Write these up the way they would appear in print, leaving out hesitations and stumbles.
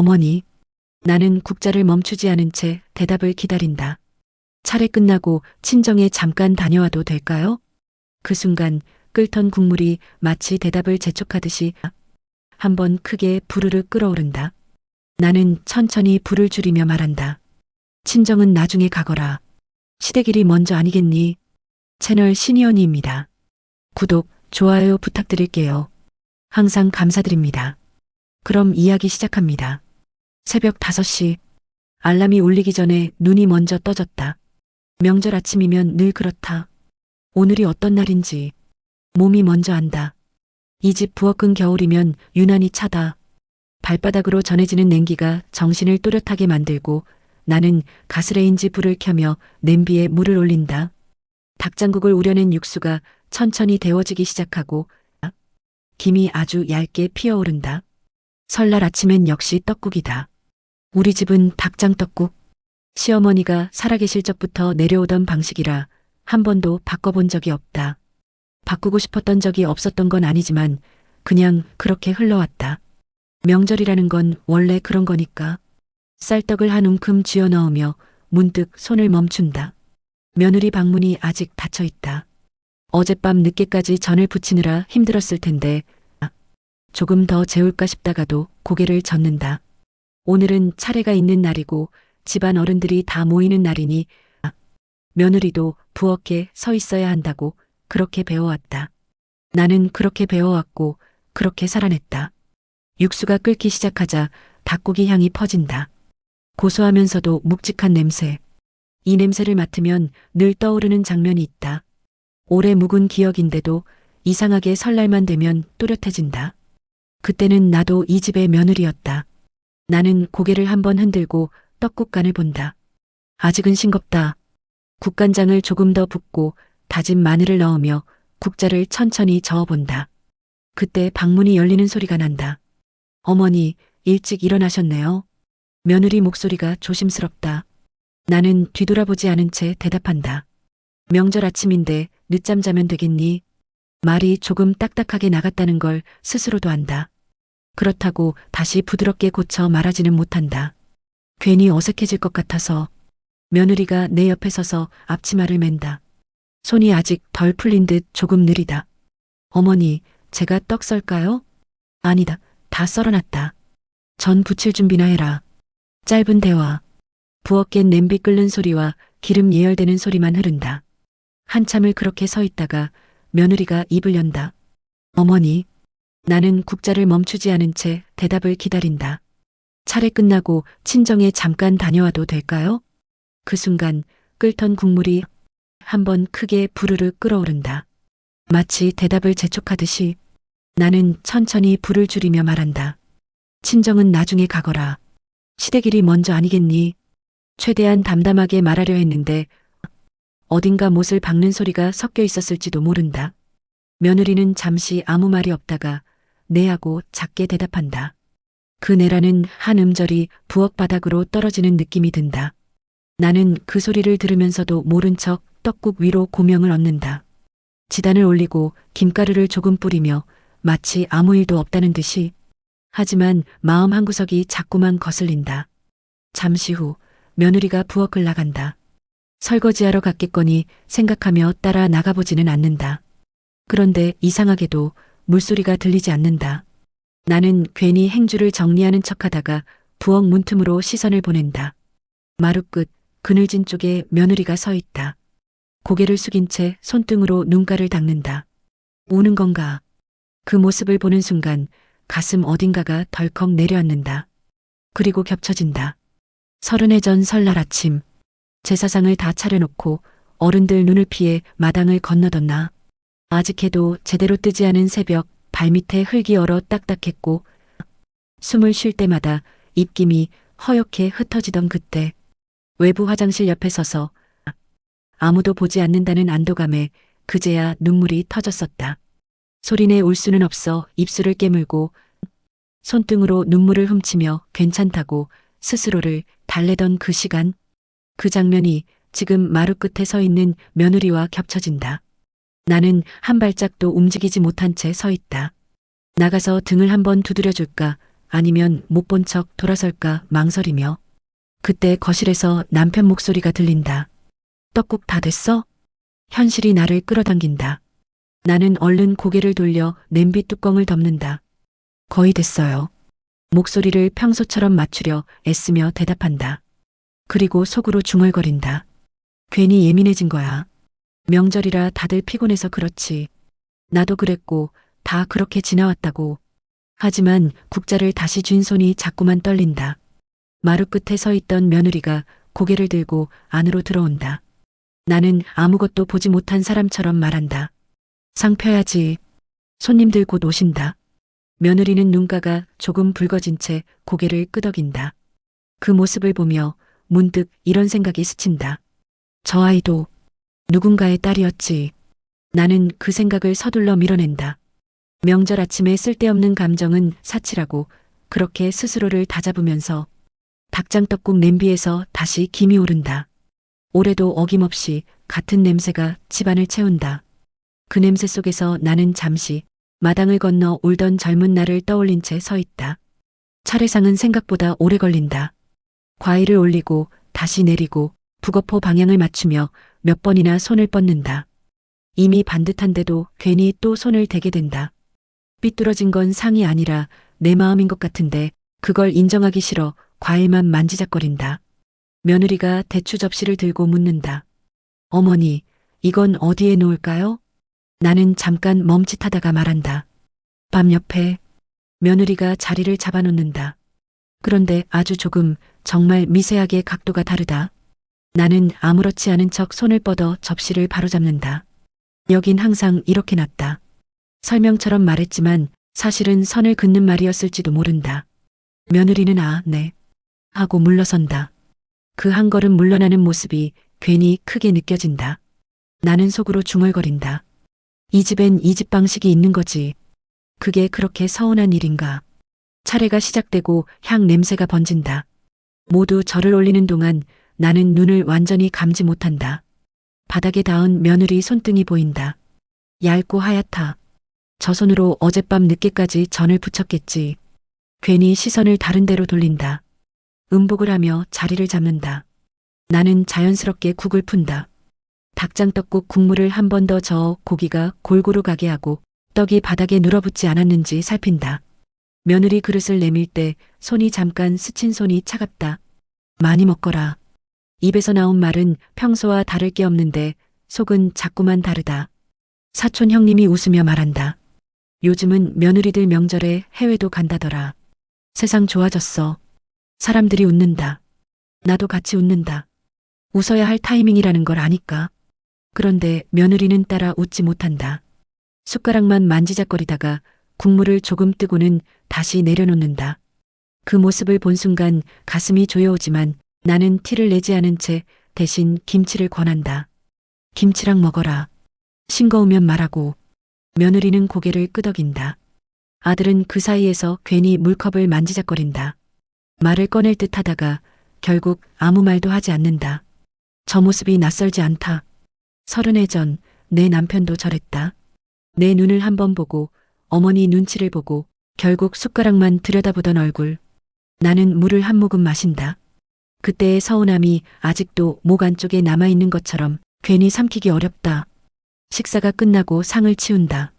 어머니. 나는 국자를 멈추지 않은 채 대답을 기다린다. 차례 끝나고 친정에 잠깐 다녀와도 될까요? 그 순간 끓던 국물이 마치 대답을 재촉하듯이 한번 크게 부르르 끓어오른다. 나는 천천히 불을 줄이며 말한다. 친정은 나중에 가거라. 시댁일이 먼저 아니겠니? 채널 신희연이입니다. 구독, 좋아요 부탁드릴게요. 항상 감사드립니다. 그럼 이야기 시작합니다. 새벽 5시. 알람이 울리기 전에 눈이 먼저 떠졌다. 명절 아침이면 늘 그렇다. 오늘이 어떤 날인지 몸이 먼저 안다. 이 집 부엌은 겨울이면 유난히 차다. 발바닥으로 전해지는 냉기가 정신을 또렷하게 만들고 나는 가스레인지 불을 켜며 냄비에 물을 올린다. 닭장국을 우려낸 육수가 천천히 데워지기 시작하고 김이 아주 얇게 피어오른다. 설날 아침엔 역시 떡국이다. 우리 집은 닭장떡국. 시어머니가 살아계실 적부터 내려오던 방식이라 한 번도 바꿔본 적이 없다. 바꾸고 싶었던 적이 없었던 건 아니지만 그냥 그렇게 흘러왔다. 명절이라는 건 원래 그런 거니까. 쌀떡을 한 움큼 쥐어 넣으며 문득 손을 멈춘다. 며느리 방문이 아직 닫혀 있다. 어젯밤 늦게까지 전을 부치느라 힘들었을 텐데 조금 더 재울까 싶다가도 고개를 젓는다. 오늘은 차례가 있는 날이고 집안 어른들이 다 모이는 날이니 며느리도 부엌에 서 있어야 한다고 그렇게 배워왔다. 나는 그렇게 배워왔고 그렇게 살아냈다. 육수가 끓기 시작하자 닭고기 향이 퍼진다. 고소하면서도 묵직한 냄새. 이 냄새를 맡으면 늘 떠오르는 장면이 있다. 오래 묵은 기억인데도 이상하게 설날만 되면 또렷해진다. 그때는 나도 이 집의 며느리였다. 나는 고개를 한번 흔들고 떡국간을 본다. 아직은 싱겁다. 국간장을 조금 더 붓고 다진 마늘을 넣으며 국자를 천천히 저어본다. 그때 방문이 열리는 소리가 난다. 어머니, 일찍 일어나셨네요. 며느리 목소리가 조심스럽다. 나는 뒤돌아보지 않은 채 대답한다. 명절 아침인데 늦잠 자면 되겠니? 말이 조금 딱딱하게 나갔다는 걸 스스로도 안다. 그렇다고 다시 부드럽게 고쳐 말하지는 못한다. 괜히 어색해질 것 같아서. 며느리가 내 옆에 서서 앞치마를 맨다. 손이 아직 덜 풀린 듯 조금 느리다. 어머니, 제가 떡 썰까요? 아니다, 다 썰어놨다. 전 부칠 준비나 해라. 짧은 대화. 부엌엔 냄비 끓는 소리와 기름 예열되는 소리만 흐른다. 한참을 그렇게 서 있다가 며느리가 입을 연다. 어머니. 나는 국자를 멈추지 않은 채 대답을 기다린다. 차례 끝나고 친정에 잠깐 다녀와도 될까요? 그 순간 끓던 국물이 한번 크게 부르르 끓어오른다. 마치 대답을 재촉하듯이 나는 천천히 불을 줄이며 말한다. 친정은 나중에 가거라. 시댁일이 먼저 아니겠니? 최대한 담담하게 말하려 했는데 어딘가 못을 박는 소리가 섞여 있었을지도 모른다. 며느리는 잠시 아무 말이 없다가 네하고 작게 대답한다. 그 네라는 한 음절이 부엌 바닥으로 떨어지는 느낌이 든다. 나는 그 소리를 들으면서도 모른 척 떡국 위로 고명을 얹는다. 지단을 올리고 김가루를 조금 뿌리며 마치 아무 일도 없다는 듯이. 하지만 마음 한구석이 자꾸만 거슬린다. 잠시 후 며느리가 부엌을 나간다. 설거지하러 갔겠거니 생각하며 따라 나가보지는 않는다. 그런데 이상하게도 물소리가 들리지 않는다. 나는 괜히 행주를 정리하는 척하다가 부엌 문틈으로 시선을 보낸다. 마루 끝 그늘진 쪽에 며느리가 서 있다. 고개를 숙인 채 손등으로 눈가를 닦는다. 우는 건가? 그 모습을 보는 순간 가슴 어딘가가 덜컥 내려앉는다. 그리고 겹쳐진다. 30해 전 설날 아침. 제사상을 다 차려놓고 어른들 눈을 피해 마당을 건너던 아직 해도 제대로 뜨지 않은 새벽 발밑에 흙이 얼어 딱딱했고 숨을 쉴 때마다 입김이 허옇게 흩어지던 그때 외부 화장실 옆에 서서 아무도 보지 않는다는 안도감에 그제야 눈물이 터졌었다. 소리내 울 수는 없어 입술을 깨물고 손등으로 눈물을 훔치며 괜찮다고 스스로를 달래던 그 시간, 그 장면이 지금 마루 끝에 서 있는 며느리와 겹쳐진다. 나는 한 발짝도 움직이지 못한 채 서 있다. 나가서 등을 한번 두드려줄까 아니면 못 본 척 돌아설까 망설이며 그때 거실에서 남편 목소리가 들린다. 떡국 다 됐어? 현실이 나를 끌어당긴다. 나는 얼른 고개를 돌려 냄비 뚜껑을 덮는다. 거의 됐어요. 목소리를 평소처럼 맞추려 애쓰며 대답한다. 그리고 속으로 중얼거린다. 괜히 예민해진 거야. 명절이라 다들 피곤해서 그렇지. 나도 그랬고 다 그렇게 지나왔다고. 하지만 국자를 다시 쥔 손이 자꾸만 떨린다. 마루 끝에 서 있던 며느리가 고개를 들고 안으로 들어온다. 나는 아무것도 보지 못한 사람처럼 말한다. 상 펴야지. 손님들 곧 오신다. 며느리는 눈가가 조금 붉어진 채 고개를 끄덕인다. 그 모습을 보며 문득 이런 생각이 스친다. 저 아이도 누군가의 딸이었지. 나는 그 생각을 서둘러 밀어낸다. 명절 아침에 쓸데없는 감정은 사치라고 그렇게 스스로를 다잡으면서 닭장떡국 냄비에서 다시 김이 오른다. 올해도 어김없이 같은 냄새가 집안을 채운다. 그 냄새 속에서 나는 잠시 마당을 건너 울던 젊은 날을 떠올린 채 서 있다. 차례상은 생각보다 오래 걸린다. 과일을 올리고 다시 내리고 북어포 방향을 맞추며 몇 번이나 손을 뻗는다. 이미 반듯한데도 괜히 또 손을 대게 된다. 삐뚤어진 건 상이 아니라 내 마음인 것 같은데 그걸 인정하기 싫어 과일만 만지작거린다. 며느리가 대추 접시를 들고 묻는다. 어머니, 이건 어디에 놓을까요? 나는 잠깐 멈칫하다가 말한다. 밤 옆에. 며느리가 자리를 잡아놓는다. 그런데 아주 조금, 정말 미세하게 각도가 다르다. 나는 아무렇지 않은 척 손을 뻗어 접시를 바로잡는다. 여긴 항상 이렇게 놨다. 설명처럼 말했지만 사실은 선을 긋는 말이었을지도 모른다. 며느리는 네. 하고 물러선다. 그 한 걸음 물러나는 모습이 괜히 크게 느껴진다. 나는 속으로 중얼거린다. 이 집엔 이 집 방식이 있는 거지. 그게 그렇게 서운한 일인가. 차례가 시작되고 향 냄새가 번진다. 모두 절을 올리는 동안 나는 눈을 완전히 감지 못한다. 바닥에 닿은 며느리 손등이 보인다. 얇고 하얗다. 저 손으로 어젯밤 늦게까지 전을 부쳤겠지. 괜히 시선을 다른 데로 돌린다. 음복을 하며 자리를 잡는다. 나는 자연스럽게 국을 푼다. 닭장떡국 국물을 한 번 더 저어 고기가 골고루 가게 하고 떡이 바닥에 눌어붙지 않았는지 살핀다. 며느리 그릇을 내밀 때 손이 잠깐 스친 손이 차갑다. 많이 먹거라. 입에서 나온 말은 평소와 다를 게 없는데 속은 자꾸만 다르다. 사촌 형님이 웃으며 말한다. 요즘은 며느리들 명절에 해외도 간다더라. 세상 좋아졌어. 사람들이 웃는다. 나도 같이 웃는다. 웃어야 할 타이밍이라는 걸 아니까. 그런데 며느리는 따라 웃지 못한다. 숟가락만 만지작거리다가 국물을 조금 뜨고는 다시 내려놓는다. 그 모습을 본 순간 가슴이 조여오지만 나는 티를 내지 않은 채 대신 김치를 권한다. 김치랑 먹어라. 싱거우면 말하고. 며느리는 고개를 끄덕인다. 아들은 그 사이에서 괜히 물컵을 만지작거린다. 말을 꺼낼 듯 하다가 결국 아무 말도 하지 않는다. 저 모습이 낯설지 않다. 30해 전 내 남편도 저랬다. 내 눈을 한번 보고 어머니 눈치를 보고 결국 숟가락만 들여다보던 얼굴. 나는 물을 한 모금 마신다. 그때의 서운함이 아직도 목 안쪽에 남아있는 것처럼 괜히 삼키기 어렵다. 식사가 끝나고 상을 치운다.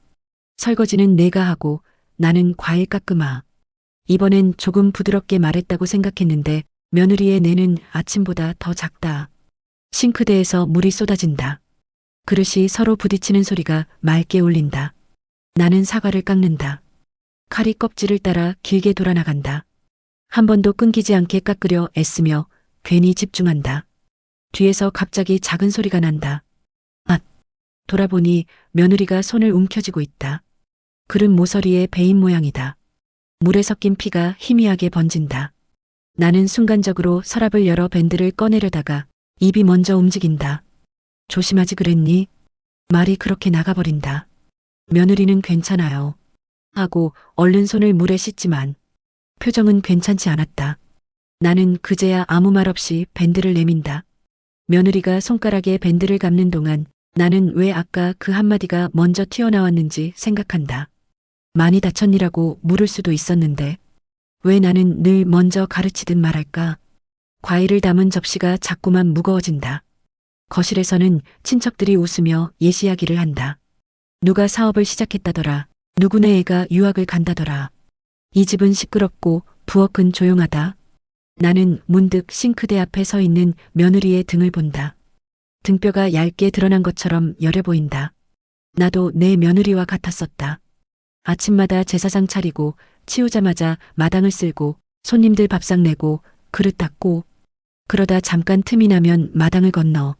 설거지는 내가 하고 나는 과일 깎으마. 이번엔 조금 부드럽게 말했다고 생각했는데 며느리의 뇌는 아침보다 더 작다. 싱크대에서 물이 쏟아진다. 그릇이 서로 부딪히는 소리가 맑게 울린다. 나는 사과를 깎는다. 칼이 껍질을 따라 길게 돌아나간다. 한 번도 끊기지 않게 깎으려 애쓰며 괜히 집중한다. 뒤에서 갑자기 작은 소리가 난다. 앗! 돌아보니 며느리가 손을 움켜쥐고 있다. 그릇 모서리에 베인 모양이다. 물에 섞인 피가 희미하게 번진다. 나는 순간적으로 서랍을 열어 밴드를 꺼내려다가 입이 먼저 움직인다. 조심하지 그랬니? 말이 그렇게 나가버린다. 며느리는 괜찮아요. 하고 얼른 손을 물에 씻지만 표정은 괜찮지 않았다. 나는 그제야 아무 말 없이 밴드를 내민다. 며느리가 손가락에 밴드를 감는 동안 나는 왜 아까 그 한마디가 먼저 튀어나왔는지 생각한다. 많이 다쳤니라고 물을 수도 있었는데 왜 나는 늘 먼저 가르치듯 말할까? 과일을 담은 접시가 자꾸만 무거워진다. 거실에서는 친척들이 웃으며 예시이야기를 한다. 누가 사업을 시작했다더라. 누구네 애가 유학을 간다더라. 이 집은 시끄럽고 부엌은 조용하다. 나는 문득 싱크대 앞에 서 있는 며느리의 등을 본다. 등뼈가 얇게 드러난 것처럼 여려 보인다. 나도 내 며느리와 같았었다. 아침마다 제사상 차리고 치우자마자 마당을 쓸고 손님들 밥상 내고 그릇 닦고 그러다 잠깐 틈이 나면 마당을 건너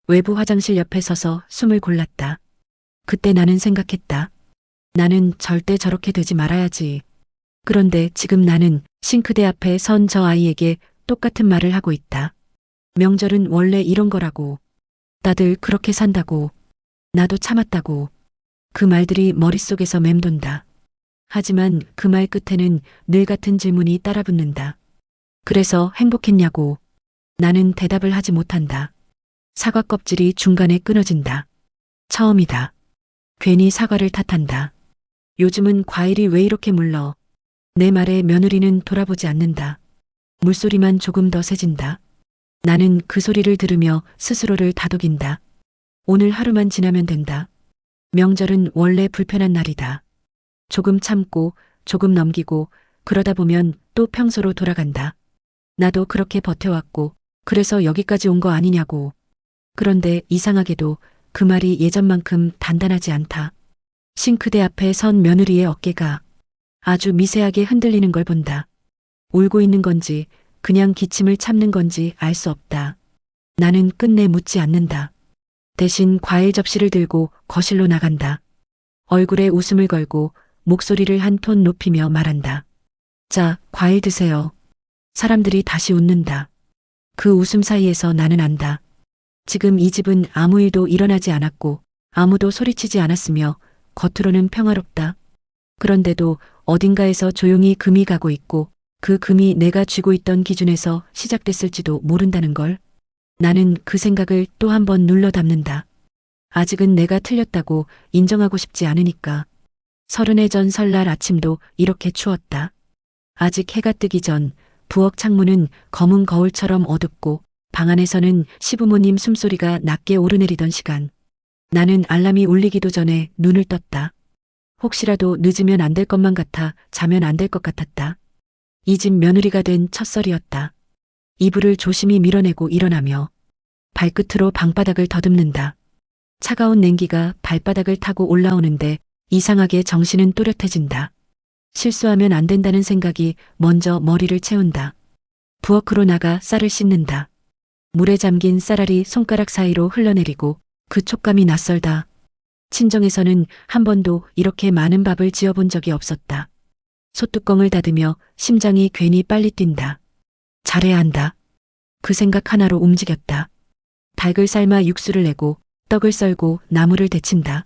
외부 화장실 옆에 서서 숨을 골랐다. 그때 나는 생각했다. 나는 절대 저렇게 되지 말아야지. 그런데 지금 나는 싱크대 앞에 선 저 아이에게 똑같은 말을 하고 있다. 명절은 원래 이런 거라고. 다들 그렇게 산다고. 나도 참았다고. 그 말들이 머릿속에서 맴돈다. 하지만 그 말 끝에는 늘 같은 질문이 따라붙는다. 그래서 행복했냐고. 나는 대답을 하지 못한다. 사과 껍질이 중간에 끊어진다. 처음이다. 괜히 사과를 탓한다. 요즘은 과일이 왜 이렇게 물러. 내 말에 며느리는 돌아보지 않는다. 물소리만 조금 더 세진다. 나는 그 소리를 들으며 스스로를 다독인다. 오늘 하루만 지나면 된다. 명절은 원래 불편한 날이다. 조금 참고 조금 넘기고 그러다 보면 또 평소로 돌아간다. 나도 그렇게 버텨왔고 그래서 여기까지 온 거 아니냐고. 그런데 이상하게도 그 말이 예전만큼 단단하지 않다. 싱크대 앞에 선 며느리의 어깨가 아주 미세하게 흔들리는 걸 본다. 울고 있는 건지 그냥 기침을 참는 건지 알 수 없다. 나는 끝내 묻지 않는다. 대신 과일 접시를 들고 거실로 나간다. 얼굴에 웃음을 걸고 목소리를 한 톤 높이며 말한다. 자, 과일 드세요. 사람들이 다시 웃는다. 그 웃음 사이에서 나는 안다. 지금 이 집은 아무 일도 일어나지 않았고 아무도 소리치지 않았으며 겉으로는 평화롭다. 그런데도 어딘가에서 조용히 금이 가고 있고 그 금이 내가 쥐고 있던 기준에서 시작됐을지도 모른다는 걸. 나는 그 생각을 또 한 번 눌러 담는다. 아직은 내가 틀렸다고 인정하고 싶지 않으니까. 30해 전 설날 아침도 이렇게 추웠다. 아직 해가 뜨기 전 부엌 창문은 검은 거울처럼 어둡고 방 안에서는 시부모님 숨소리가 낮게 오르내리던 시간. 나는 알람이 울리기도 전에 눈을 떴다. 혹시라도 늦으면 안 될 것만 같아 자면 안 될 것 같았다. 이 집 며느리가 된 첫설이었다. 이불을 조심히 밀어내고 일어나며 발끝으로 방바닥을 더듬는다. 차가운 냉기가 발바닥을 타고 올라오는데 이상하게 정신은 또렷해진다. 실수하면 안 된다는 생각이 먼저 머리를 채운다. 부엌으로 나가 쌀을 씻는다. 물에 잠긴 쌀알이 손가락 사이로 흘러내리고 그 촉감이 낯설다. 친정에서는 한 번도 이렇게 많은 밥을 지어본 적이 없었다. 솥뚜껑을 닫으며 심장이 괜히 빨리 뛴다. 잘해야 한다. 그 생각 하나로 움직였다. 닭을 삶아 육수를 내고 떡을 썰고 나물을 데친다.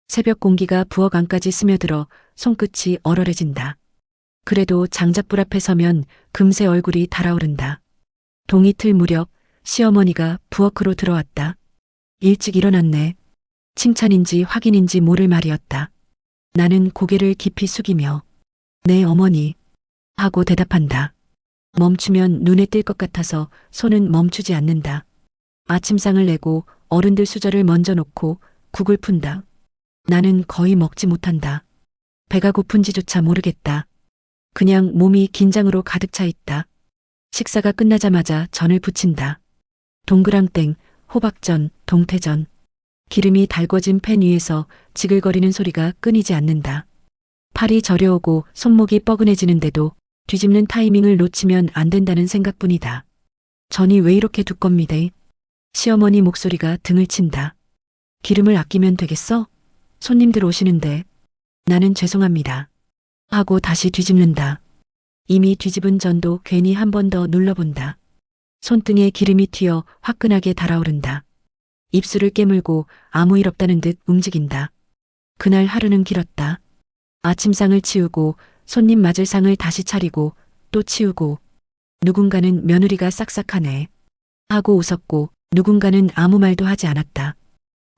새벽 공기가 부엌 안까지 스며들어 손끝이 얼얼해진다. 그래도 장작불 앞에 서면 금세 얼굴이 달아오른다. 동이틀 무렵 시어머니가 부엌으로 들어왔다. 일찍 일어났네. 칭찬인지 확인인지 모를 말이었다. 나는 고개를 깊이 숙이며 네 어머니 하고 대답한다. 멈추면 눈에 띌 것 같아서 손은 멈추지 않는다. 아침상을 내고 어른들 수저를 먼저 놓고 국을 푼다. 나는 거의 먹지 못한다. 배가 고픈지조차 모르겠다. 그냥 몸이 긴장으로 가득 차 있다. 식사가 끝나자마자 전을 부친다. 동그랑땡, 호박전, 동태전. 기름이 달궈진 팬 위에서 지글거리는 소리가 끊이지 않는다. 팔이 저려오고 손목이 뻐근해지는데도 뒤집는 타이밍을 놓치면 안 된다는 생각뿐이다. 전이 왜 이렇게 두껍니다. 시어머니 목소리가 등을 친다. 기름을 아끼면 되겠어? 손님들 오시는데. 나는 죄송합니다. 하고 다시 뒤집는다. 이미 뒤집은 전도 괜히 한 번 더 눌러본다. 손등에 기름이 튀어 화끈하게 달아오른다. 입술을 깨물고 아무 일 없다는 듯 움직인다. 그날 하루는 길었다. 아침상을 치우고 손님 맞을 상을 다시 차리고 또 치우고 누군가는 며느리가 싹싹하네 하고 웃었고 누군가는 아무 말도 하지 않았다.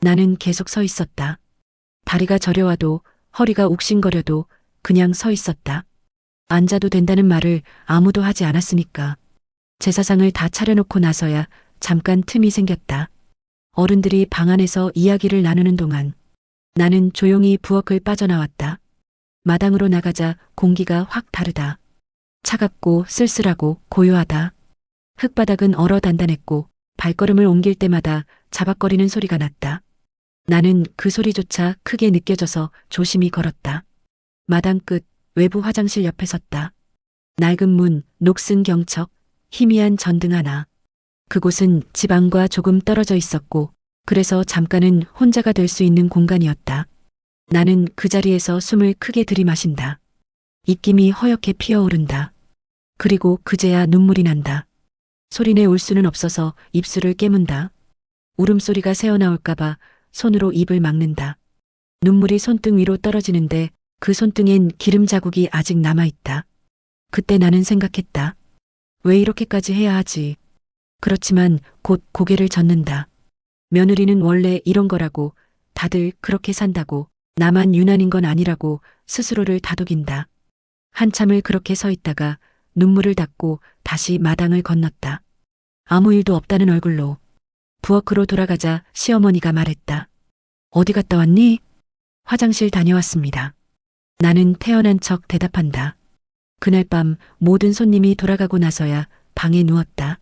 나는 계속 서 있었다. 다리가 저려와도 허리가 욱신거려도 그냥 서 있었다. 앉아도 된다는 말을 아무도 하지 않았으니까. 제사상을 다 차려놓고 나서야 잠깐 틈이 생겼다. 어른들이 방 안에서 이야기를 나누는 동안 나는 조용히 부엌을 빠져나왔다. 마당으로 나가자 공기가 확 다르다. 차갑고 쓸쓸하고 고요하다. 흙바닥은 얼어 단단했고 발걸음을 옮길 때마다 자박거리는 소리가 났다. 나는 그 소리조차 크게 느껴져서 조심히 걸었다. 마당 끝 외부 화장실 옆에 섰다. 낡은 문, 녹슨 경첩, 희미한 전등 하나. 그곳은 집 안과 조금 떨어져 있었고 그래서 잠깐은 혼자가 될 수 있는 공간이었다. 나는 그 자리에서 숨을 크게 들이마신다. 입김이 허옇게 피어오른다. 그리고 그제야 눈물이 난다. 소리내 울 수는 없어서 입술을 깨문다. 울음소리가 새어나올까봐 손으로 입을 막는다. 눈물이 손등 위로 떨어지는데 그 손등엔 기름 자국이 아직 남아있다. 그때 나는 생각했다. 왜 이렇게까지 해야 하지? 그렇지만 곧 고개를 젓는다. 며느리는 원래 이런 거라고, 다들 그렇게 산다고, 나만 유난인 건 아니라고 스스로를 다독인다. 한참을 그렇게 서 있다가 눈물을 닦고 다시 마당을 건넜다. 아무 일도 없다는 얼굴로. 부엌으로 돌아가자 시어머니가 말했다. 어디 갔다 왔니? 화장실 다녀왔습니다. 나는 태어난 척 대답한다. 그날 밤 모든 손님이 돌아가고 나서야 방에 누웠다.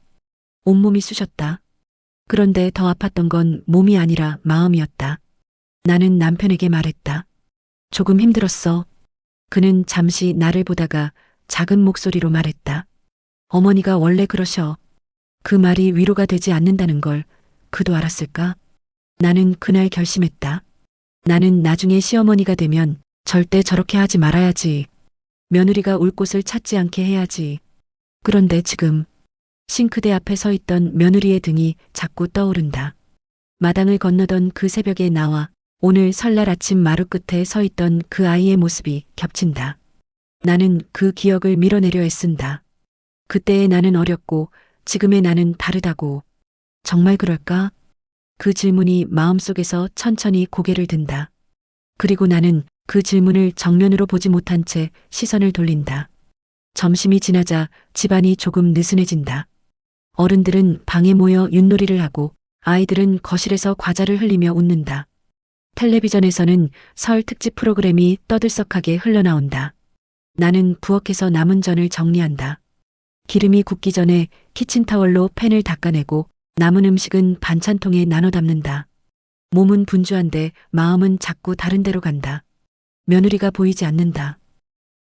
온몸이 쑤셨다. 그런데 더 아팠던 건 몸이 아니라 마음이었다. 나는 남편에게 말했다. 조금 힘들었어. 그는 잠시 나를 보다가 작은 목소리로 말했다. 어머니가 원래 그러셔. 그 말이 위로가 되지 않는다는 걸 그도 알았을까? 나는 그날 결심했다. 나는 나중에 시어머니가 되면 절대 저렇게 하지 말아야지. 며느리가 울 곳을 찾지 않게 해야지. 그런데 지금 싱크대 앞에 서 있던 며느리의 등이 자꾸 떠오른다. 마당을 건너던 그 새벽에 나와 오늘 설날 아침 마루 끝에 서 있던 그 아이의 모습이 겹친다. 나는 그 기억을 밀어내려 애쓴다. 그때의 나는 어렸고 지금의 나는 다르다고. 정말 그럴까? 그 질문이 마음속에서 천천히 고개를 든다. 그리고 나는 그 질문을 정면으로 보지 못한 채 시선을 돌린다. 점심이 지나자 집안이 조금 느슨해진다. 어른들은 방에 모여 윷놀이를 하고 아이들은 거실에서 과자를 흘리며 웃는다. 텔레비전에서는 설 특집 프로그램이 떠들썩하게 흘러나온다. 나는 부엌에서 남은 전을 정리한다. 기름이 굳기 전에 키친타월로 팬을 닦아내고 남은 음식은 반찬통에 나눠 담는다. 몸은 분주한데 마음은 자꾸 다른 데로 간다. 며느리가 보이지 않는다.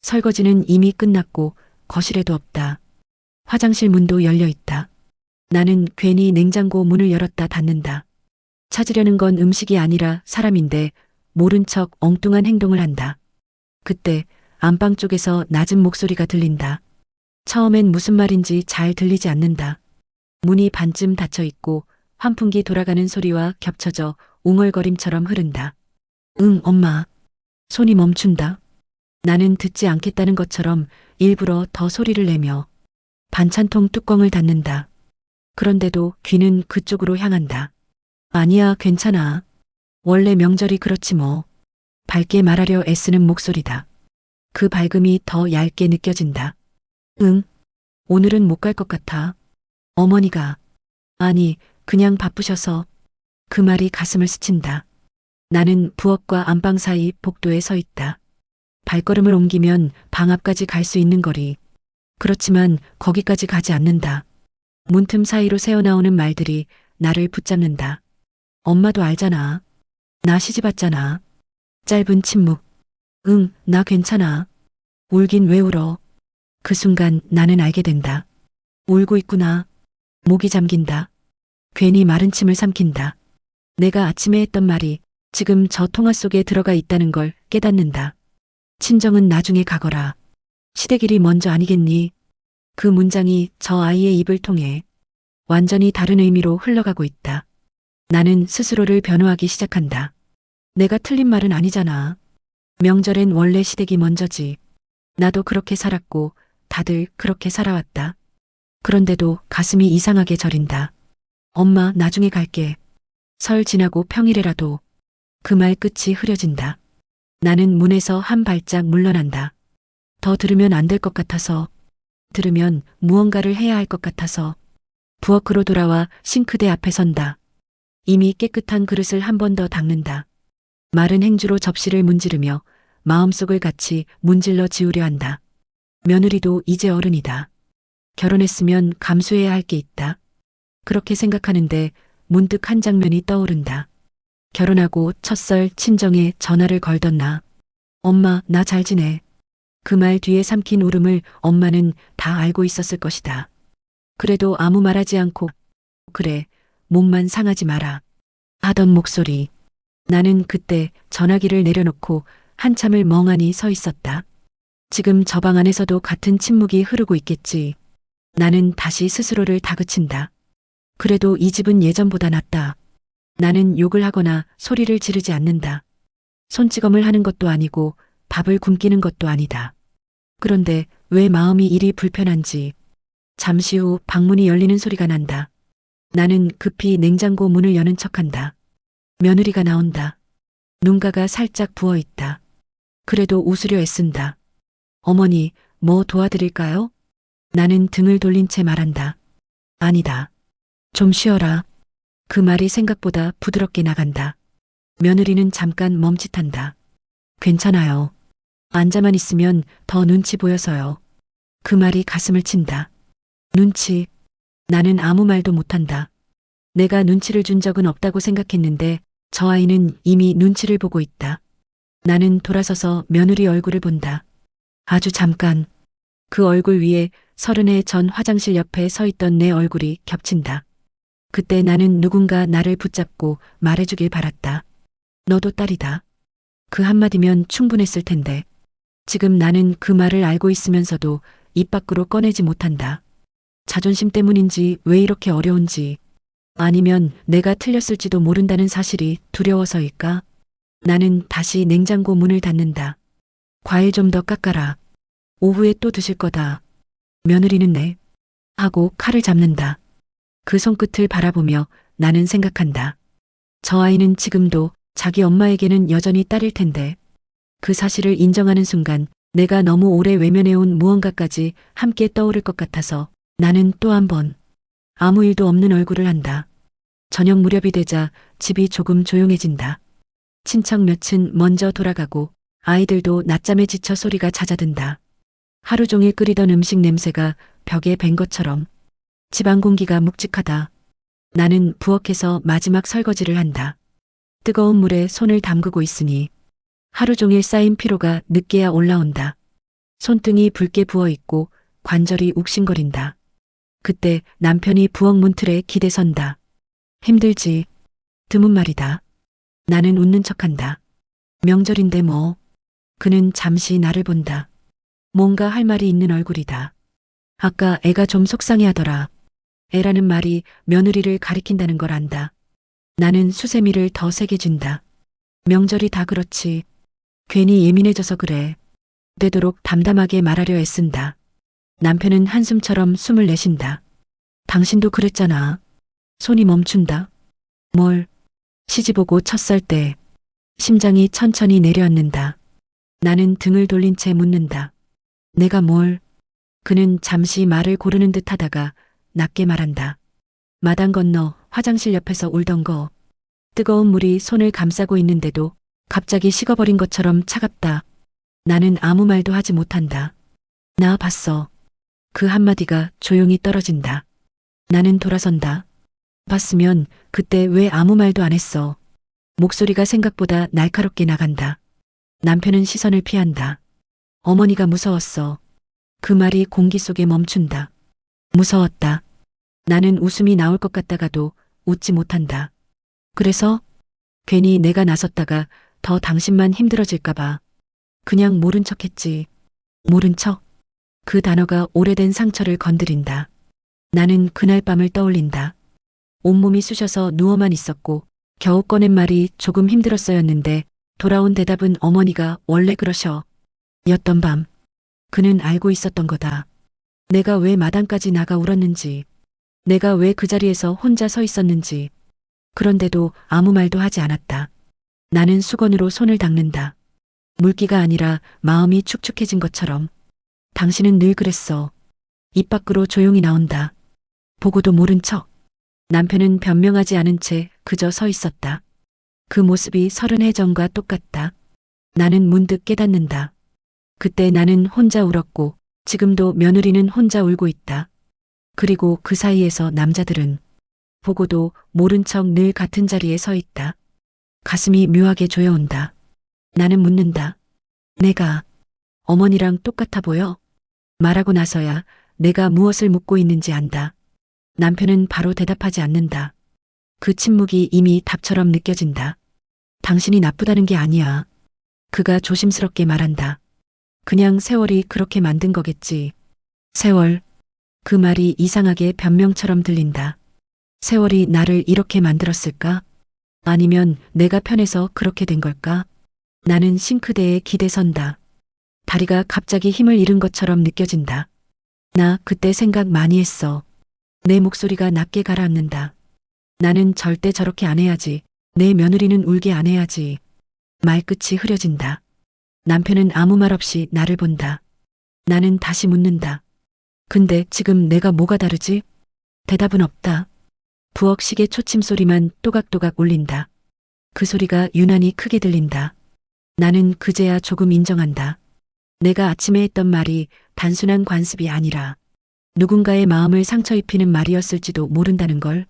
설거지는 이미 끝났고 거실에도 없다. 화장실 문도 열려 있다. 나는 괜히 냉장고 문을 열었다 닫는다. 찾으려는 건 음식이 아니라 사람인데 모른 척 엉뚱한 행동을 한다. 그때 안방 쪽에서 낮은 목소리가 들린다. 처음엔 무슨 말인지 잘 들리지 않는다. 문이 반쯤 닫혀 있고 환풍기 돌아가는 소리와 겹쳐져 웅얼거림처럼 흐른다. 응, 엄마. 손이 멈춘다. 나는 듣지 않겠다는 것처럼 일부러 더 소리를 내며 반찬통 뚜껑을 닫는다. 그런데도 귀는 그쪽으로 향한다. 아니야, 괜찮아. 원래 명절이 그렇지 뭐. 밝게 말하려 애쓰는 목소리다. 그 밝음이 더 얇게 느껴진다. 응, 오늘은 못 갈 것 같아. 어머니가. 아니, 그냥 바쁘셔서. 그 말이 가슴을 스친다. 나는 부엌과 안방 사이 복도에 서 있다. 발걸음을 옮기면 방 앞까지 갈 수 있는 거리. 그렇지만 거기까지 가지 않는다. 문틈 사이로 새어나오는 말들이 나를 붙잡는다. 엄마도 알잖아. 나 시집 왔잖아. 짧은 침묵. 응, 나 괜찮아. 울긴 왜 울어. 그 순간 나는 알게 된다. 울고 있구나. 목이 잠긴다. 괜히 마른 침을 삼킨다. 내가 아침에 했던 말이 지금 저 통화 속에 들어가 있다는 걸 깨닫는다. 친정은 나중에 가거라. 시댁일이 먼저 아니겠니? 그 문장이 저 아이의 입을 통해 완전히 다른 의미로 흘러가고 있다. 나는 스스로를 변호하기 시작한다. 내가 틀린 말은 아니잖아. 명절엔 원래 시댁이 먼저지. 나도 그렇게 살았고 다들 그렇게 살아왔다. 그런데도 가슴이 이상하게 저린다. 엄마, 나중에 갈게. 설 지나고 평일에라도. 그 말 끝이 흐려진다. 나는 문에서 한 발짝 물러난다. 더 들으면 안 될 것 같아서, 들으면 무언가를 해야 할 것 같아서 부엌으로 돌아와 싱크대 앞에 선다. 이미 깨끗한 그릇을 한 번 더 닦는다. 마른 행주로 접시를 문지르며 마음속을 같이 문질러 지우려 한다. 며느리도 이제 어른이다. 결혼했으면 감수해야 할 게 있다. 그렇게 생각하는데 문득 한 장면이 떠오른다. 결혼하고 첫설 친정에 전화를 걸던 나. 엄마, 나 잘 지내. 그 말 뒤에 삼킨 울음을 엄마는 다 알고 있었을 것이다. 그래도 아무 말하지 않고, 그래, 몸만 상하지 마라 하던 목소리. 나는 그때 전화기를 내려놓고 한참을 멍하니 서 있었다. 지금 저 방 안에서도 같은 침묵이 흐르고 있겠지. 나는 다시 스스로를 다그친다. 그래도 이 집은 예전보다 낫다. 나는 욕을 하거나 소리를 지르지 않는다. 손찌검을 하는 것도 아니고 밥을 굶기는 것도 아니다. 그런데 왜 마음이 이리 불편한지. 잠시 후 방문이 열리는 소리가 난다. 나는 급히 냉장고 문을 여는 척한다. 며느리가 나온다. 눈가가 살짝 부어 있다. 그래도 웃으려 애쓴다. 어머니, 뭐 도와드릴까요? 나는 등을 돌린 채 말한다. 아니다. 좀 쉬어라. 그 말이 생각보다 부드럽게 나간다. 며느리는 잠깐 멈칫한다. 괜찮아요. 앉아만 있으면 더 눈치 보여서요. 그 말이 가슴을 친다. 눈치. 나는 아무 말도 못한다. 내가 눈치를 준 적은 없다고 생각했는데 저 아이는 이미 눈치를 보고 있다. 나는 돌아서서 며느리 얼굴을 본다. 아주 잠깐. 그 얼굴 위에 30해 전 화장실 옆에 서 있던 내 얼굴이 겹친다. 그때 나는 누군가 나를 붙잡고 말해주길 바랐다. 너도 딸이다. 그 한마디면 충분했을 텐데. 지금 나는 그 말을 알고 있으면서도 입 밖으로 꺼내지 못한다. 자존심 때문인지 왜 이렇게 어려운지, 아니면 내가 틀렸을지도 모른다는 사실이 두려워서일까? 나는 다시 냉장고 문을 닫는다. 과일 좀 더 깎아라. 오후에 또 드실 거다. 며느리는 네. 하고 칼을 잡는다. 그 손끝을 바라보며 나는 생각한다. 저 아이는 지금도 자기 엄마에게는 여전히 딸일 텐데, 그 사실을 인정하는 순간 내가 너무 오래 외면해온 무언가까지 함께 떠오를 것 같아서 나는 또 한 번 아무 일도 없는 얼굴을 한다. 저녁 무렵이 되자 집이 조금 조용해진다. 친척 몇은 먼저 돌아가고 아이들도 낮잠에 지쳐 소리가 잦아든다. 하루 종일 끓이던 음식 냄새가 벽에 밴 것처럼 집안 공기가 묵직하다. 나는 부엌에서 마지막 설거지를 한다. 뜨거운 물에 손을 담그고 있으니 하루 종일 쌓인 피로가 늦게야 올라온다. 손등이 붉게 부어있고 관절이 욱신거린다. 그때 남편이 부엌 문틀에 기대선다. 힘들지? 드문 말이다. 나는 웃는 척한다. 명절인데 뭐. 그는 잠시 나를 본다. 뭔가 할 말이 있는 얼굴이다. 아까 애가 좀 속상해하더라. 애라는 말이 며느리를 가리킨다는 걸 안다. 나는 수세미를 더 세게 준다. 명절이 다 그렇지. 괜히 예민해져서 그래. 되도록 담담하게 말하려 애쓴다. 남편은 한숨처럼 숨을 내쉰다. 당신도 그랬잖아. 손이 멈춘다. 뭘? 시집오고 첫살 때. 심장이 천천히 내려앉는다. 나는 등을 돌린 채 묻는다. 내가 뭘? 그는 잠시 말을 고르는 듯 하다가 낮게 말한다. 마당 건너 화장실 옆에서 울던 거. 뜨거운 물이 손을 감싸고 있는데도 갑자기 식어버린 것처럼 차갑다. 나는 아무 말도 하지 못한다. 나 봤어. 그 한마디가 조용히 떨어진다. 나는 돌아선다. 봤으면 그때 왜 아무 말도 안 했어. 목소리가 생각보다 날카롭게 나간다. 남편은 시선을 피한다. 어머니가 무서웠어. 그 말이 공기 속에 멈춘다. 무서웠다. 나는 웃음이 나올 것 같다가도 웃지 못한다. 그래서 괜히 내가 나섰다가 더 당신만 힘들어질까봐 그냥 모른 척했지. 모른 척. 그 단어가 오래된 상처를 건드린다. 나는 그날 밤을 떠올린다. 온몸이 쑤셔서 누워만 있었고 겨우 꺼낸 말이 조금 힘들었어였는데 돌아온 대답은 어머니가 원래 그러셔. 였던 밤. 그는 알고 있었던 거다. 내가 왜 마당까지 나가 울었는지. 내가 왜 그 자리에서 혼자 서 있었는지. 그런데도 아무 말도 하지 않았다. 나는 수건으로 손을 닦는다. 물기가 아니라 마음이 축축해진 것처럼. 당신은 늘 그랬어. 입 밖으로 조용히 나온다. 보고도 모른 척. 남편은 변명하지 않은 채 그저 서 있었다. 그 모습이 서른해 전과 똑같다. 나는 문득 깨닫는다. 그때 나는 혼자 울었고 지금도 며느리는 혼자 울고 있다. 그리고 그 사이에서 남자들은 보고도 모른 척 늘 같은 자리에 서 있다. 가슴이 묘하게 조여온다. 나는 묻는다. 내가 어머니랑 똑같아 보여? 말하고 나서야 내가 무엇을 묻고 있는지 안다. 남편은 바로 대답하지 않는다. 그 침묵이 이미 답처럼 느껴진다. 당신이 나쁘다는 게 아니야. 그가 조심스럽게 말한다. 그냥 세월이 그렇게 만든 거겠지. 세월. 그 말이 이상하게 변명처럼 들린다. 세월이 나를 이렇게 만들었을까? 아니면 내가 편해서 그렇게 된 걸까? 나는 싱크대에 기대선다. 다리가 갑자기 힘을 잃은 것처럼 느껴진다. 나 그때 생각 많이 했어. 내 목소리가 낮게 가라앉는다. 나는 절대 저렇게 안 해야지. 내 며느리는 울게 안 해야지. 말끝이 흐려진다. 남편은 아무 말 없이 나를 본다. 나는 다시 묻는다. 근데 지금 내가 뭐가 다르지? 대답은 없다. 부엌 시계 초침 소리만 또각또각 울린다. 그 소리가 유난히 크게 들린다. 나는 그제야 조금 인정한다. 내가 아침에 했던 말이 단순한 관습이 아니라 누군가의 마음을 상처 입히는 말이었을지도 모른다는 걸.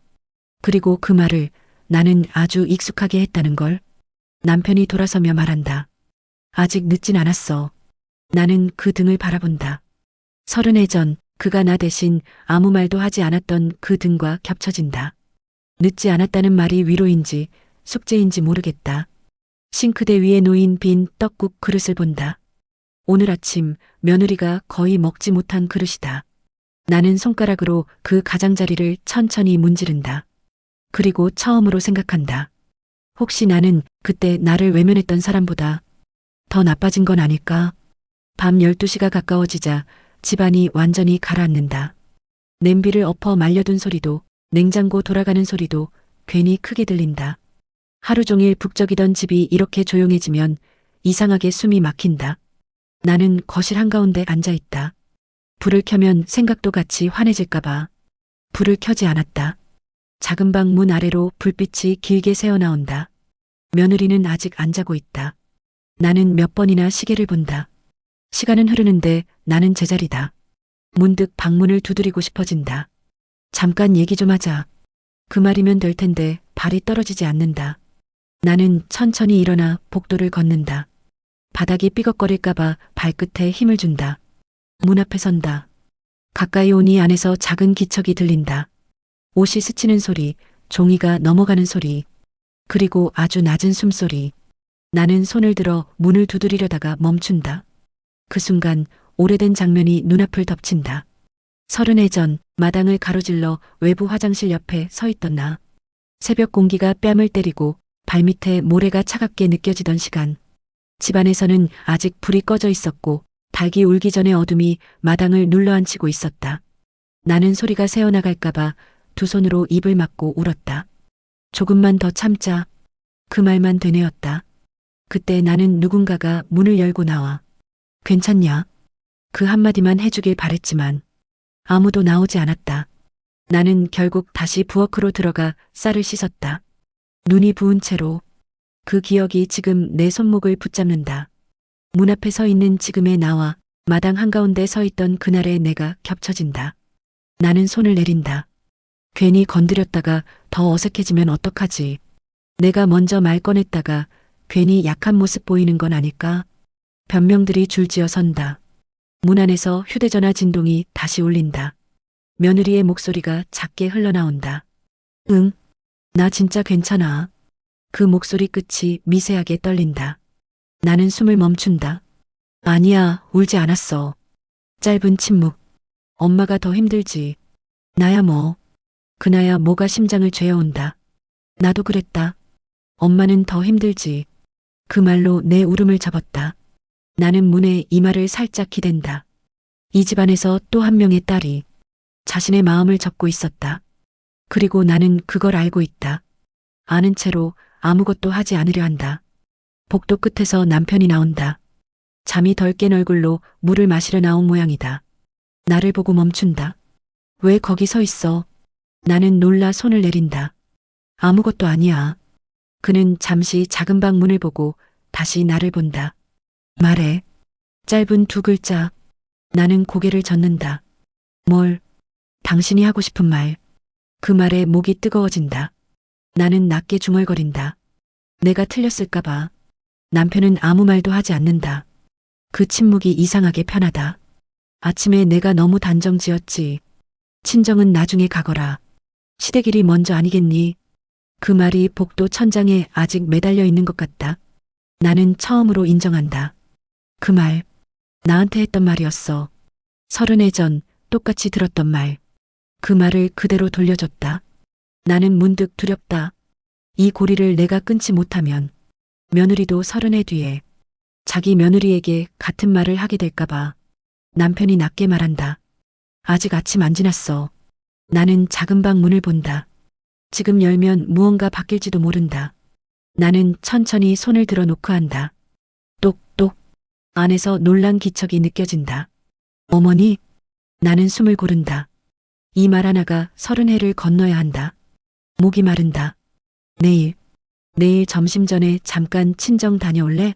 그리고 그 말을 나는 아주 익숙하게 했다는 걸. 남편이 돌아서며 말한다. 아직 늦진 않았어. 나는 그 등을 바라본다. 30해 전 그가 나 대신 아무 말도 하지 않았던 그 등과 겹쳐진다. 늦지 않았다는 말이 위로인지 숙제인지 모르겠다. 싱크대 위에 놓인 빈 떡국 그릇을 본다. 오늘 아침 며느리가 거의 먹지 못한 그릇이다. 나는 손가락으로 그 가장자리를 천천히 문지른다. 그리고 처음으로 생각한다. 혹시 나는 그때 나를 외면했던 사람보다 더 나빠진 건 아닐까? 밤 12시가 가까워지자 집안이 완전히 가라앉는다. 냄비를 엎어 말려둔 소리도 냉장고 돌아가는 소리도 괜히 크게 들린다. 하루 종일 북적이던 집이 이렇게 조용해지면 이상하게 숨이 막힌다. 나는 거실 한가운데 앉아있다. 불을 켜면 생각도 같이 환해질까봐. 불을 켜지 않았다. 작은 방 문 아래로 불빛이 길게 새어나온다. 며느리는 아직 안 자고 있다. 나는 몇 번이나 시계를 본다. 시간은 흐르는데 나는 제자리다. 문득 방문을 두드리고 싶어진다. 잠깐 얘기 좀 하자. 그 말이면 될 텐데 발이 떨어지지 않는다. 나는 천천히 일어나 복도를 걷는다. 바닥이 삐걱거릴까봐 발끝에 힘을 준다. 문 앞에 선다. 가까이 오니 안에서 작은 기척이 들린다. 옷이 스치는 소리, 종이가 넘어가는 소리, 그리고 아주 낮은 숨소리. 나는 손을 들어 문을 두드리려다가 멈춘다. 그 순간 오래된 장면이 눈앞을 덮친다. 30해 전 마당을 가로질러 외부 화장실 옆에 서 있던 나. 새벽 공기가 뺨을 때리고 발밑에 모래가 차갑게 느껴지던 시간. 집안에서는 아직 불이 꺼져 있었고 닭이 울기 전에 어둠이 마당을 눌러앉히고 있었다. 나는 소리가 새어나갈까봐 두 손으로 입을 막고 울었다. 조금만 더 참자. 그 말만 되뇌었다. 그때 나는 누군가가 문을 열고 나와. 괜찮냐? 그 한마디만 해주길 바랬지만 아무도 나오지 않았다. 나는 결국 다시 부엌으로 들어가 쌀을 씻었다. 눈이 부은 채로 그 기억이 지금 내 손목을 붙잡는다. 문 앞에 서 있는 지금의 나와 마당 한가운데 서 있던 그날의 내가 겹쳐진다. 나는 손을 내린다. 괜히 건드렸다가 더 어색해지면 어떡하지? 내가 먼저 말 꺼냈다가 괜히 약한 모습 보이는 건 아닐까? 변명들이 줄지어 선다. 문 안에서 휴대전화 진동이 다시 울린다. 며느리의 목소리가 작게 흘러나온다. 응, 나 진짜 괜찮아. 그 목소리 끝이 미세하게 떨린다. 나는 숨을 멈춘다. 아니야, 울지 않았어. 짧은 침묵. 엄마가 더 힘들지. 나야 뭐. 그나야 뭐가 심장을 죄어온다. 나도 그랬다. 엄마는 더 힘들지. 그 말로 내 울음을 접었다. 나는 문에 이마를 살짝 기댄다. 이 집안에서 또 한 명의 딸이 자신의 마음을 접고 있었다. 그리고 나는 그걸 알고 있다. 아는 채로 아무것도 하지 않으려 한다. 복도 끝에서 남편이 나온다. 잠이 덜 깬 얼굴로 물을 마시려 나온 모양이다. 나를 보고 멈춘다. 왜 거기 서 있어? 나는 놀라 손을 내린다. 아무것도 아니야. 그는 잠시 작은 방 문을 보고 다시 나를 본다. 말해. 짧은 두 글자. 나는 고개를 젓는다. 뭘? 당신이 하고 싶은 말. 그 말에 목이 뜨거워진다. 나는 낮게 중얼거린다. 내가 틀렸을까봐. 남편은 아무 말도 하지 않는다. 그 침묵이 이상하게 편하다. 아침에 내가 너무 단정지었지. 친정은 나중에 가거라. 시댁일이 먼저 아니겠니? 그 말이 복도 천장에 아직 매달려 있는 것 같다. 나는 처음으로 인정한다. 그 말, 나한테 했던 말이었어. 30해 전 똑같이 들었던 말. 그 말을 그대로 돌려줬다. 나는 문득 두렵다. 이 고리를 내가 끊지 못하면 며느리도 30해 뒤에 자기 며느리에게 같은 말을 하게 될까봐. 남편이 낮게 말한다. 아직 아침 안 지났어. 나는 작은 방 문을 본다. 지금 열면 무언가 바뀔지도 모른다. 나는 천천히 손을 들어 놓고 한다. 똑똑. 안에서 놀란 기척이 느껴진다. 어머니? 나는 숨을 고른다. 이 말 하나가 30해를 건너야 한다. 목이 마른다. 내일 점심 전에 잠깐 친정 다녀올래?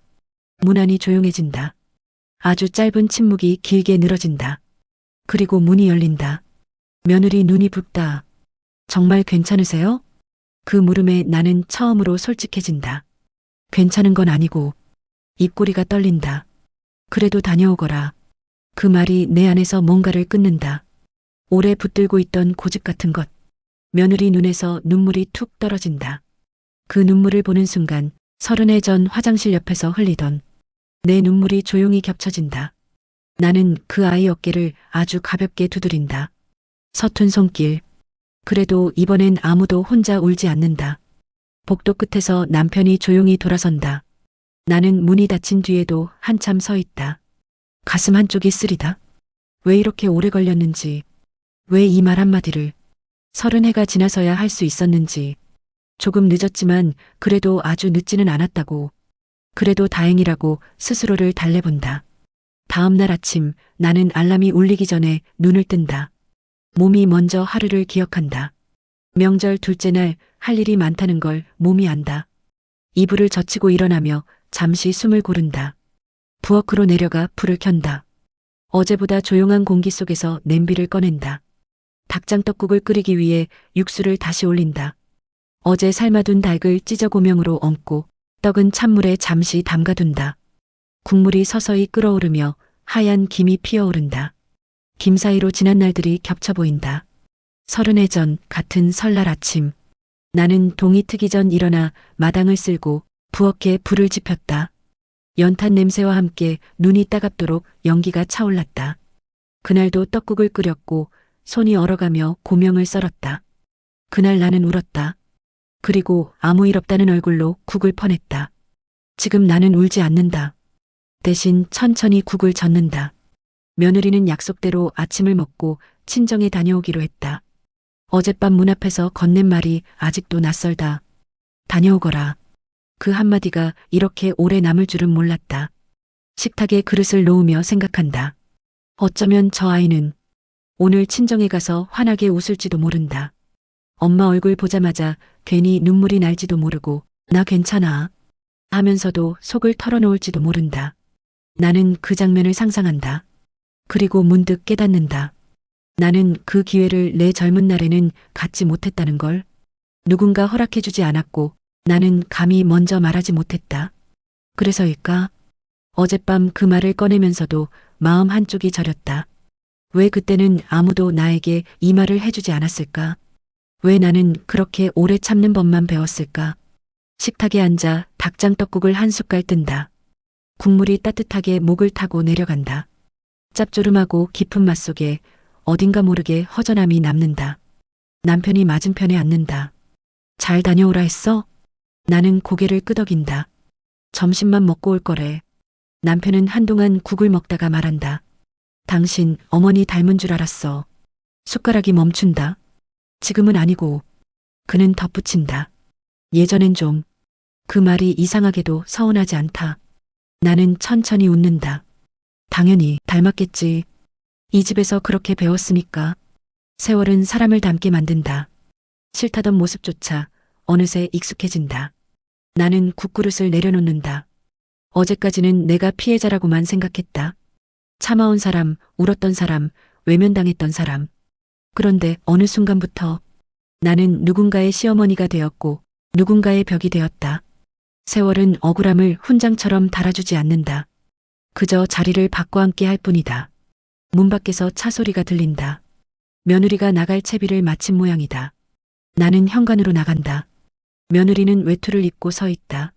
문 안이 조용해진다. 아주 짧은 침묵이 길게 늘어진다. 그리고 문이 열린다. 며느리 눈이 붉다. 정말 괜찮으세요? 그 물음에 나는 처음으로 솔직해진다. 괜찮은 건 아니고 입꼬리가 떨린다. 그래도 다녀오거라. 그 말이 내 안에서 뭔가를 끊는다. 오래 붙들고 있던 고집 같은 것. 며느리 눈에서 눈물이 툭 떨어진다. 그 눈물을 보는 순간 30해 전 화장실 옆에서 흘리던 내 눈물이 조용히 겹쳐진다. 나는 그 아이 어깨를 아주 가볍게 두드린다. 서툰 손길. 그래도 이번엔 아무도 혼자 울지 않는다. 복도 끝에서 남편이 조용히 돌아선다. 나는 문이 닫힌 뒤에도 한참 서 있다. 가슴 한쪽이 쓰리다. 왜 이렇게 오래 걸렸는지, 왜 이 말 한마디를 30해가 지나서야 할 수 있었는지. 조금 늦었지만 그래도 아주 늦지는 않았다고. 그래도 다행이라고 스스로를 달래본다. 다음 날 아침 나는 알람이 울리기 전에 눈을 뜬다. 몸이 먼저 하루를 기억한다. 명절 둘째 날 할 일이 많다는 걸 몸이 안다. 이불을 젖히고 일어나며 잠시 숨을 고른다. 부엌으로 내려가 불을 켠다. 어제보다 조용한 공기 속에서 냄비를 꺼낸다. 닭장떡국을 끓이기 위해 육수를 다시 올린다. 어제 삶아둔 닭을 찢어 고명으로 얹고 떡은 찬물에 잠시 담가둔다. 국물이 서서히 끓어오르며 하얀 김이 피어오른다. 김 사이로 지난 날들이 겹쳐 보인다. 30해 전 같은 설날 아침. 나는 동이 트기 전 일어나 마당을 쓸고 부엌에 불을 지폈다. 연탄 냄새와 함께 눈이 따갑도록 연기가 차올랐다. 그날도 떡국을 끓였고 손이 얼어가며 고명을 썰었다. 그날 나는 울었다. 그리고 아무 일 없다는 얼굴로 국을 퍼냈다. 지금 나는 울지 않는다. 대신 천천히 국을 젓는다. 며느리는 약속대로 아침을 먹고 친정에 다녀오기로 했다. 어젯밤 문 앞에서 건넨 말이 아직도 낯설다. 다녀오거라. 그 한마디가 이렇게 오래 남을 줄은 몰랐다. 식탁에 그릇을 놓으며 생각한다. 어쩌면 저 아이는 오늘 친정에 가서 환하게 웃을지도 모른다. 엄마 얼굴 보자마자 괜히 눈물이 날지도 모르고 나 괜찮아 하면서도 속을 털어놓을지도 모른다. 나는 그 장면을 상상한다. 그리고 문득 깨닫는다. 나는 그 기회를 내 젊은 날에는 갖지 못했다는 걸. 누군가 허락해주지 않았고 나는 감히 먼저 말하지 못했다. 그래서일까? 어젯밤 그 말을 꺼내면서도 마음 한쪽이 저렸다. 왜 그때는 아무도 나에게 이 말을 해주지 않았을까? 왜 나는 그렇게 오래 참는 법만 배웠을까? 식탁에 앉아 닭장떡국을 한 숟갈 뜬다. 국물이 따뜻하게 목을 타고 내려간다. 짭조름하고 깊은 맛 속에 어딘가 모르게 허전함이 남는다. 남편이 맞은편에 앉는다. 잘 다녀오라 했어? 나는 고개를 끄덕인다. 점심만 먹고 올 거래. 남편은 한동안 국을 먹다가 말한다. 당신 어머니 닮은 줄 알았어. 숟가락이 멈춘다. 지금은 아니고. 그는 덧붙인다. 예전엔 좀. 그 말이 이상하게도 서운하지 않다. 나는 천천히 웃는다. 당연히 닮았겠지. 이 집에서 그렇게 배웠으니까. 세월은 사람을 닮게 만든다. 싫다던 모습조차 어느새 익숙해진다. 나는 국그릇을 내려놓는다. 어제까지는 내가 피해자라고만 생각했다. 참아온 사람, 울었던 사람, 외면당했던 사람. 그런데 어느 순간부터 나는 누군가의 시어머니가 되었고 누군가의 벽이 되었다. 세월은 억울함을 훈장처럼 달아주지 않는다. 그저 자리를 바꿔 앉게 할 뿐이다. 문 밖에서 차 소리가 들린다. 며느리가 나갈 채비를 마친 모양이다. 나는 현관으로 나간다. 며느리는 외투를 입고 서 있다.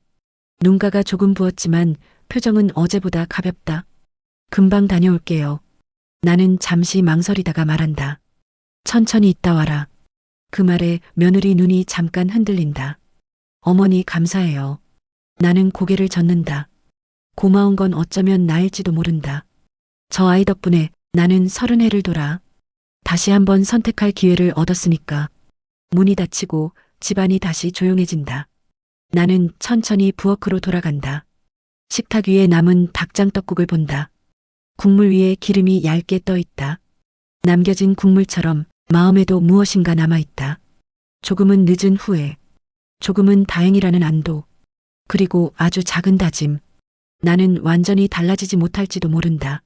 눈가가 조금 부었지만 표정은 어제보다 가볍다. 금방 다녀올게요. 나는 잠시 망설이다가 말한다. 천천히 있다 와라. 그 말에 며느리 눈이 잠깐 흔들린다. 어머니 감사해요. 나는 고개를 젓는다. 고마운 건 어쩌면 나일지도 모른다. 저 아이 덕분에 나는 30해를 돌아 다시 한번 선택할 기회를 얻었으니까. 문이 닫히고 집안이 다시 조용해진다. 나는 천천히 부엌으로 돌아간다. 식탁 위에 남은 닭장떡국을 본다. 국물 위에 기름이 얇게 떠 있다. 남겨진 국물처럼 마음에도 무엇인가 남아있다. 조금은 늦은 후회, 조금은 다행이라는 안도, 그리고 아주 작은 다짐. 나는 완전히 달라지지 못할지도 모른다.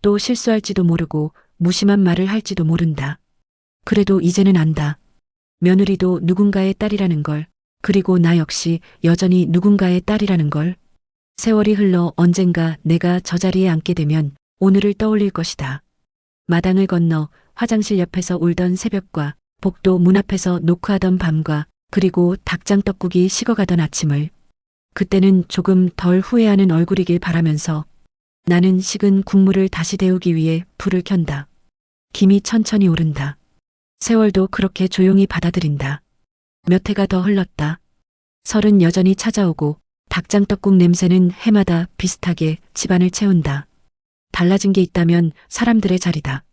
또 실수할지도 모르고 무심한 말을 할지도 모른다. 그래도 이제는 안다. 며느리도 누군가의 딸이라는 걸, 그리고 나 역시 여전히 누군가의 딸이라는 걸. 세월이 흘러 언젠가 내가 저 자리에 앉게 되면 오늘을 떠올릴 것이다. 마당을 건너 화장실 옆에서 울던 새벽과 복도 문 앞에서 노크하던 밤과 그리고 닭장떡국이 식어가던 아침을. 그때는 조금 덜 후회하는 얼굴이길 바라면서 나는 식은 국물을 다시 데우기 위해 불을 켠다. 김이 천천히 오른다. 세월도 그렇게 조용히 받아들인다. 몇 해가 더 흘렀다. 설은 여전히 찾아오고 닭장떡국 냄새는 해마다 비슷하게 집안을 채운다. 달라진 게 있다면 사람들의 자리다.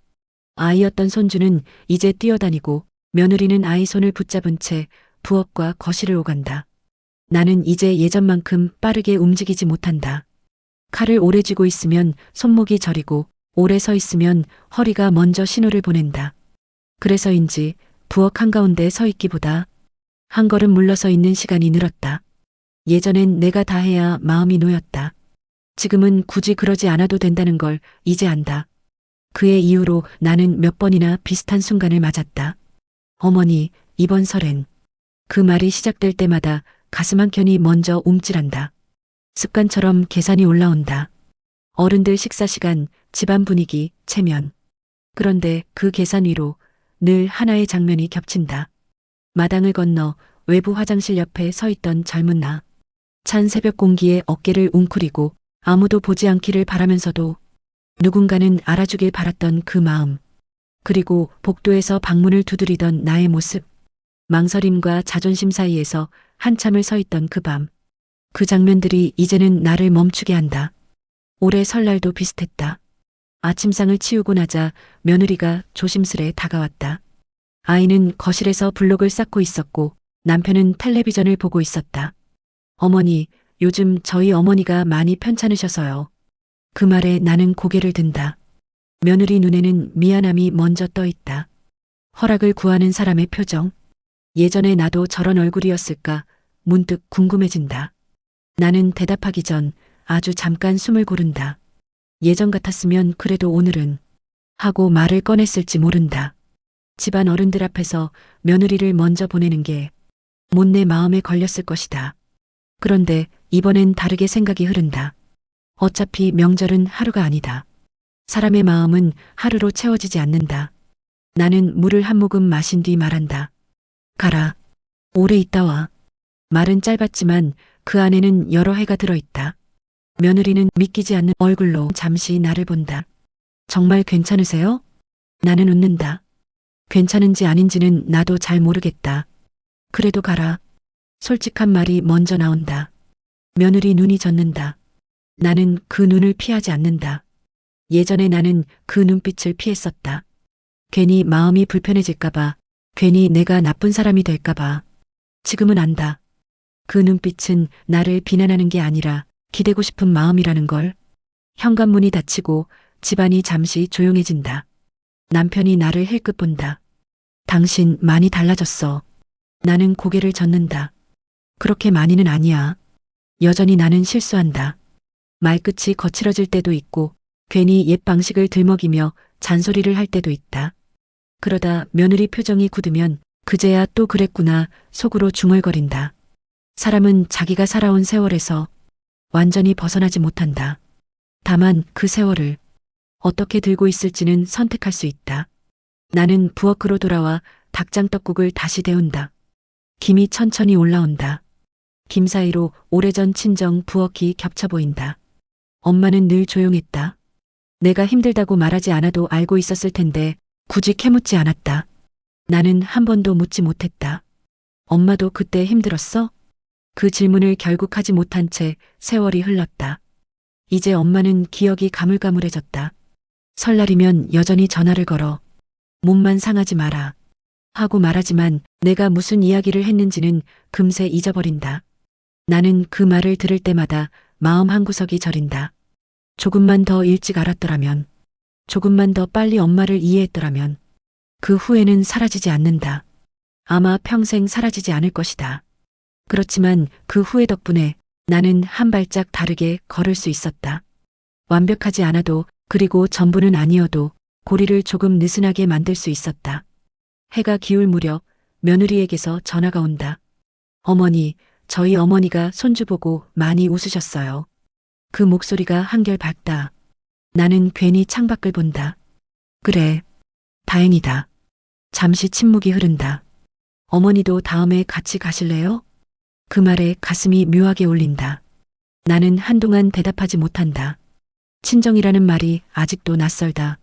아이였던 손주는 이제 뛰어다니고 며느리는 아이 손을 붙잡은 채 부엌과 거실을 오간다. 나는 이제 예전만큼 빠르게 움직이지 못한다. 칼을 오래 쥐고 있으면 손목이 저리고 오래 서 있으면 허리가 먼저 신호를 보낸다. 그래서인지 부엌 한가운데 서 있기보다 한 걸음 물러서 있는 시간이 늘었다. 예전엔 내가 다 해야 마음이 놓였다. 지금은 굳이 그러지 않아도 된다는 걸 이제 안다. 그의 이후로 나는 몇 번이나 비슷한 순간을 맞았다. 어머니, 이번 설엔. 그 말이 시작될 때마다 가슴 한켠이 먼저 움찔한다. 습관처럼 계산이 올라온다. 어른들 식사 시간, 집안 분위기, 체면. 그런데 그 계산 위로 늘 하나의 장면이 겹친다. 마당을 건너 외부 화장실 옆에 서 있던 젊은 나. 찬 새벽 공기에 어깨를 웅크리고 아무도 보지 않기를 바라면서도 누군가는 알아주길 바랐던 그 마음. 그리고 복도에서 방문을 두드리던 나의 모습. 망설임과 자존심 사이에서 한참을 서 있던 그 밤. 그 장면들이 이제는 나를 멈추게 한다. 올해 설날도 비슷했다. 아침상을 치우고 나자 며느리가 조심스레 다가왔다. 아이는 거실에서 블록을 쌓고 있었고 남편은 텔레비전을 보고 있었다. 어머니, 요즘 저희 어머니가 많이 편찮으셔서요. 그 말에 나는 고개를 든다. 며느리 눈에는 미안함이 먼저 떠 있다. 허락을 구하는 사람의 표정. 예전에 나도 저런 얼굴이었을까 문득 궁금해진다. 나는 대답하기 전 아주 잠깐 숨을 고른다. 예전 같았으면 그래도 오늘은 하고 말을 꺼냈을지 모른다. 집안 어른들 앞에서 며느리를 먼저 보내는 게 못 내 마음에 걸렸을 것이다. 그런데 이번엔 다르게 생각이 흐른다. 어차피 명절은 하루가 아니다. 사람의 마음은 하루로 채워지지 않는다. 나는 물을 한 모금 마신 뒤 말한다. 가라. 오래 있다 와. 말은 짧았지만 그 안에는 여러 해가 들어있다. 며느리는 믿기지 않는 얼굴로 잠시 나를 본다. 정말 괜찮으세요? 나는 웃는다. 괜찮은지 아닌지는 나도 잘 모르겠다. 그래도 가라. 솔직한 말이 먼저 나온다. 며느리 눈이 젖는다. 나는 그 눈을 피하지 않는다. 예전에 나는 그 눈빛을 피했었다. 괜히 마음이 불편해질까봐, 괜히 내가 나쁜 사람이 될까봐. 지금은 안다. 그 눈빛은 나를 비난하는 게 아니라 기대고 싶은 마음이라는 걸. 현관문이 닫히고 집안이 잠시 조용해진다. 남편이 나를 힐끗 본다. 당신 많이 달라졌어. 나는 고개를 젓는다. 그렇게 많이는 아니야. 여전히 나는 실수한다. 말끝이 거칠어질 때도 있고 괜히 옛 방식을 들먹이며 잔소리를 할 때도 있다. 그러다 며느리 표정이 굳으면 그제야 또 그랬구나 속으로 중얼거린다. 사람은 자기가 살아온 세월에서 완전히 벗어나지 못한다. 다만 그 세월을 어떻게 들고 있을지는 선택할 수 있다. 나는 부엌으로 돌아와 닭장떡국을 다시 데운다. 김이 천천히 올라온다. 김 사이로 오래전 친정 부엌이 겹쳐 보인다. 엄마는 늘 조용했다. 내가 힘들다고 말하지 않아도 알고 있었을 텐데 굳이 캐묻지 않았다. 나는 한 번도 묻지 못했다. 엄마도 그때 힘들었어? 그 질문을 결국 하지 못한 채 세월이 흘렀다. 이제 엄마는 기억이 가물가물해졌다. 설날이면 여전히 전화를 걸어 몸만 상하지 마라 하고 말하지만 내가 무슨 이야기를 했는지는 금세 잊어버린다. 나는 그 말을 들을 때마다 마음 한구석이 저린다. 조금만 더 일찍 알았더라면, 조금만 더 빨리 엄마를 이해했더라면 그 후회는 사라지지 않는다. 아마 평생 사라지지 않을 것이다. 그렇지만 그 후회 덕분에 나는 한 발짝 다르게 걸을 수 있었다. 완벽하지 않아도 그리고 전부는 아니어도 고리를 조금 느슨하게 만들 수 있었다. 해가 기울 무렵 며느리에게서 전화가 온다. 어머니, 저희 어머니가 손주 보고 많이 웃으셨어요. 그 목소리가 한결 밝다. 나는 괜히 창밖을 본다. 그래, 다행이다. 잠시 침묵이 흐른다. 어머니도 다음에 같이 가실래요? 그 말에 가슴이 묘하게 울린다. 나는 한동안 대답하지 못한다. 친정이라는 말이 아직도 낯설다.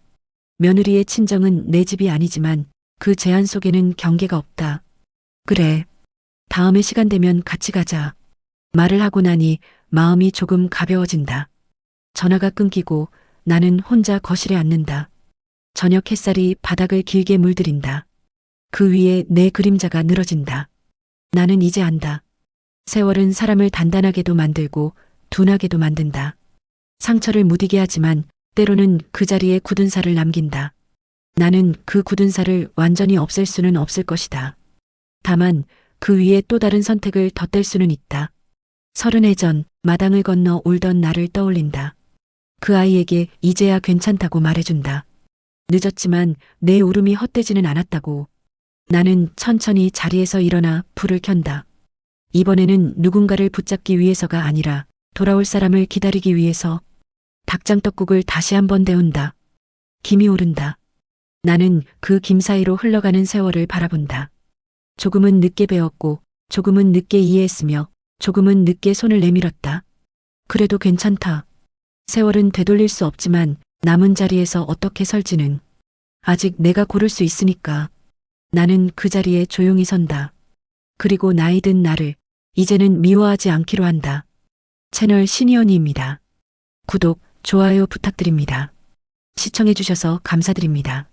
며느리의 친정은 내 집이 아니지만 그 제한 속에는 경계가 없다. 그래, 다음에 시간 되면 같이 가자. 말을 하고 나니 마음이 조금 가벼워진다. 전화가 끊기고 나는 혼자 거실에 앉는다. 저녁 햇살이 바닥을 길게 물들인다. 그 위에 내 그림자가 늘어진다. 나는 이제 안다. 세월은 사람을 단단하게도 만들고 둔하게도 만든다. 상처를 무디게 하지만 때로는 그 자리에 굳은 살을 남긴다. 나는 그 굳은 살을 완전히 없앨 수는 없을 것이다. 다만 그 위에 또 다른 선택을 덧댈 수는 있다. 30해 전 마당을 건너 울던 나를 떠올린다. 그 아이에게 이제야 괜찮다고 말해준다. 늦었지만 내 울음이 헛되지는 않았다고. 나는 천천히 자리에서 일어나 불을 켠다. 이번에는 누군가를 붙잡기 위해서가 아니라 돌아올 사람을 기다리기 위해서. 닭장떡국을 다시 한번 데운다. 김이 오른다. 나는 그 김 사이로 흘러가는 세월을 바라본다. 조금은 늦게 배웠고 조금은 늦게 이해했으며 조금은 늦게 손을 내밀었다. 그래도 괜찮다. 세월은 되돌릴 수 없지만 남은 자리에서 어떻게 설지는 아직 내가 고를 수 있으니까. 나는 그 자리에 조용히 선다. 그리고 나이 든 나를 이제는 미워하지 않기로 한다. 채널 신이언니입니다. 구독, 좋아요 부탁드립니다. 시청해주셔서 감사드립니다.